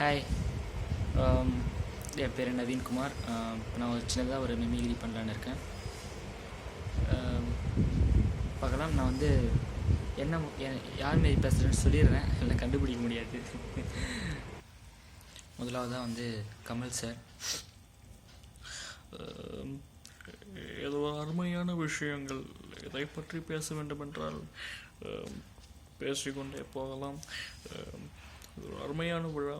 Hi, என் பேர் நவீன்குமார். இப்போ நான் ஒரு சின்னதாக ஒரு மிமிகிரி பண்ணலான்னு இருக்கேன். பார்க்கலாம். நான் வந்து யார் மாரி பேசுகிறேன்னு சொல்லிடுறேன், இல்லை கண்டுபிடிக்க முடியாது. முதலாவதாக வந்து கமல் சார். ஏதோ அருமையான விஷயங்கள், இதை பற்றி பேச வேண்டுமென்றால் பேசிக்கொண்டே போகலாம். ஒரு அருமையான விழா,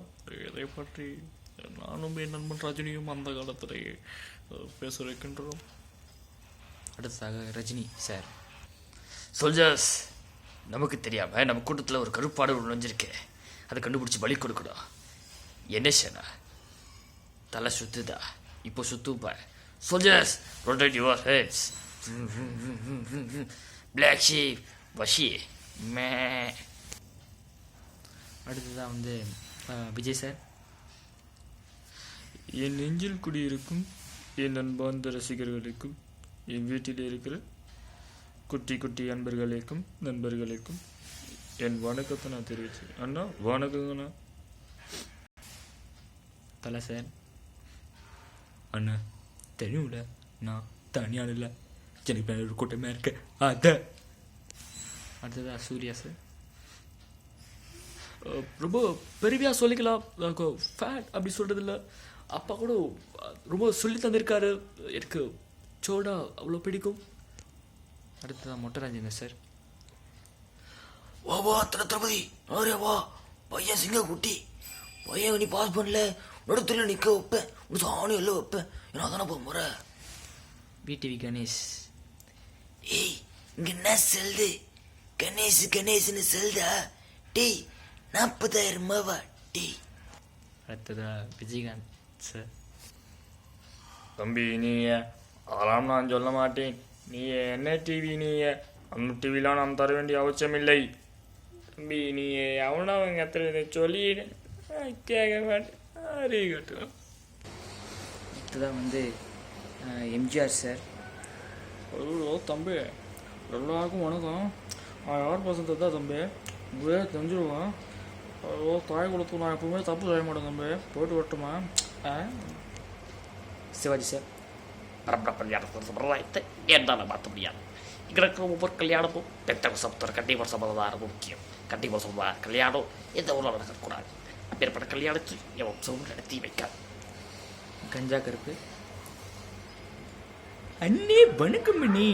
இதை பற்றி நானும் என் நண்பன் ரஜினியும் அந்த காலத்திலேயே பேச வைக்கின்றோம். அடுத்ததாக ரஜினி சார். சோல்ஜர்ஸ், நமக்கு தெரியாமல் நம்ம கூட்டத்தில் ஒரு கருப்பாடு நுழைஞ்சிருக்கு. அதை கண்டுபிடிச்சி பலி கொடுக்கணும். என்ன சேனா தலை சுத்துதா? இப்போ சுத்துப்பா. Soldiers, rotate your heads. Black sheep வஷி மே. அடுத்ததாக வந்து விஜய் சார். என் நெஞ்சில் குடியிருக்கும் என் அன்பார்ந்த ரசிகர்களுக்கும், என் வீட்டில் இருக்கிற குட்டி குட்டி நண்பர்களுக்கும் என் வணக்கத்தை நான் தெரிவிச்சேன். அண்ணா வணக்கங்கண்ணா. தலை சார். அண்ணா தெரியும்ல, நான் தனியான இல்லை, எனக்கு ஒரு கூட்டமாக இருக்க. அடுத்ததாக சூர்யா சார். ரொம்ப பெருமையாக சொல்லிக்கலாம், ஃபேட் அப்படி சொல்கிறது இல்லை. அப்பா கூட ரொம்ப சொல்லி தந்திருக்காரு, எனக்கு சோடா அவ்வளோ பிடிக்கும். அடுத்ததாக மொட்டராஜேந்திர சார். வா தளபதி, அரே வா பையன் சிங்க குட்டி பையன், நீ பாஸ் பண்ணல நடுத்துல நிற்க வைப்பேன், ஒரு சாணி எல்லாம் வைப்பேன். ஏன்னா தானே போக முறை. விடிவி கணேஷ். ஏய், இங்க என்ன செல்து? கணேஷ்னு செல்தா? Tea 40,000 tea. அடுத்ததாக விஜயகாந்த் சார். தம்பி, நீ அதெல்லாம் நான் சொல்ல மாட்டேன். நீ என்ன டிவி, நீ அந்த டிவிலாம் நான் தர வேண்டிய அவசியம் இல்லை. தம்பி, நீ அவனா அவங்க சொல்லி கேட்க மாட்டேன். அறிகட்டும். அடுத்ததாக வந்து எம்ஜிஆர் சார். ஐயோ தம்பி, எல்லாருக்கும் வணக்கம். நான் யார் பசங்க தான் தம்பி, இப்படியே தெரிஞ்சிருவேன். ஐயோ தாய் கொடுத்து நான் எப்பவுமே தப்பு செய்ய மாட்டேன் தம்பி, போட்டு வரட்டுமா? சிவாஜி சார். பரம்பரை கல்யாணத்தை சம்பிரதாயத்தை என்னால் மாற்ற முடியாது. இங்கே இருக்கிற ஒவ்வொரு கல்யாணமும் பெற்ற சப்தர் கண்டிப்பாக சம்பிரதாயம் முக்கியம். கண்டிப்பாக சொல்வார் கல்யாணம் எந்த ஊரில் நடக்கக்கூடாது. அப்பேற்பட்ட கல்யாணத்தை என் வம்சமும் நடத்தி வைக்காது. கஞ்சா கருப்பு. அண்ணே வணக்கம் அண்ணே,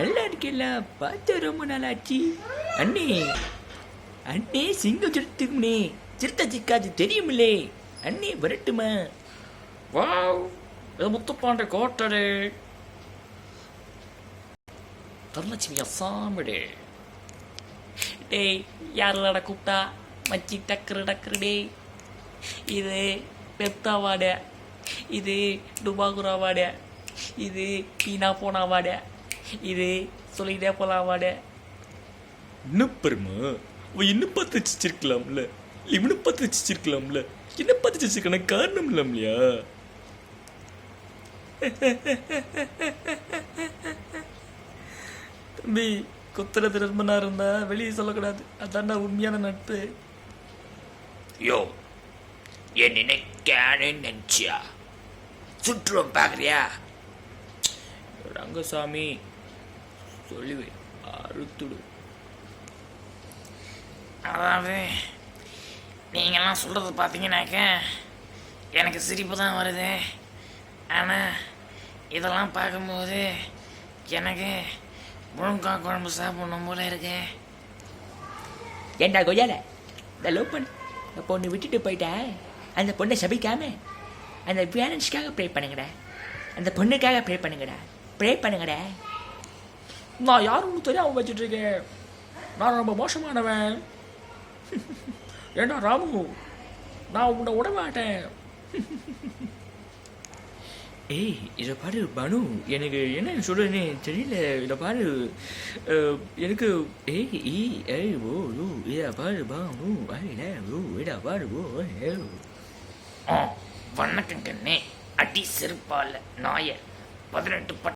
நல்லா இருக்கல, பார்த்து ரொம்ப நாளாச்சு. அண்ணே சிங்கம் சிறுத்துக்கும்னே, சிறுத்த சிக்காது தெரியுமில்லே. அண்ணே வரட்டுமா? வாவ், இது முத்துப்பாண்டி கோட்டடே. தனலட்சுமி அசாமிடே. டேய், யாரெல்லாம் கூப்பிட்டா மச்சி டக்குரு டே. இது பெப்தா வாட, இது டுபாகுரா வாட, இது பீனா போனா வாட, இது சொல்லிக்கிட்டே போலாம் வாட. இன்னும் பெருமா, அவன் இன்னும் பார்த்து வச்சிருக்கலாம்ல, இவனும் பார்த்து வச்சிருக்கலாம்ல, என்ன பார்த்து வச்சிருக்கான காரணம் இல்லாமலையா? தம்பி, குத்துற திருமணா இருந்தா வெளியே சொல்லக்கூடாது, அதான்டா உண்மையான நட்பு. யோ, என் நினைக்கானு நினைச்சியா? சுற்றுவோம் பார்க்குறியா? ரங்கசாமி சொல்லுவே அறுத்துடு. அதாவது நீங்கள்லாம் சொல்கிறது பார்த்தீங்கன்னாக்க எனக்கு சிரிப்பு தான் வருது. ஆனால் இதெல்லாம் பார்க்கும்போது எனக்கு முழுங்காய் குழம்பு சாப்பிடணும் போல இருக்கு. ஏண்டா கொய்யால, இந்த லவ் பண்ண பொண்ணு விட்டுட்டு போயிட்டா, அந்த பொண்ணை சபிக்காம அந்த பேரண்ட்ஸ்க்காக ப்ரே பண்ணுங்கடா, அந்த பொண்ணுக்காக ப்ரே பண்ணுங்கடா. நான் யாரும் தெரியாம வச்சுட்டு இருக்கேன். நான் ரொம்ப மோசமானவன். ஏண்டா ராமு, நான் உன்னை விட மாட்டேன். ஏய், இதை பாரு பானு, எனக்கு என்ன சொல்றேன்னு தெரியல. இதை பாரு, எனக்கு இதை பாரு பானு, இதை பாரு வணக்கம் கண்ணே. அடி செருப்பால நாய 18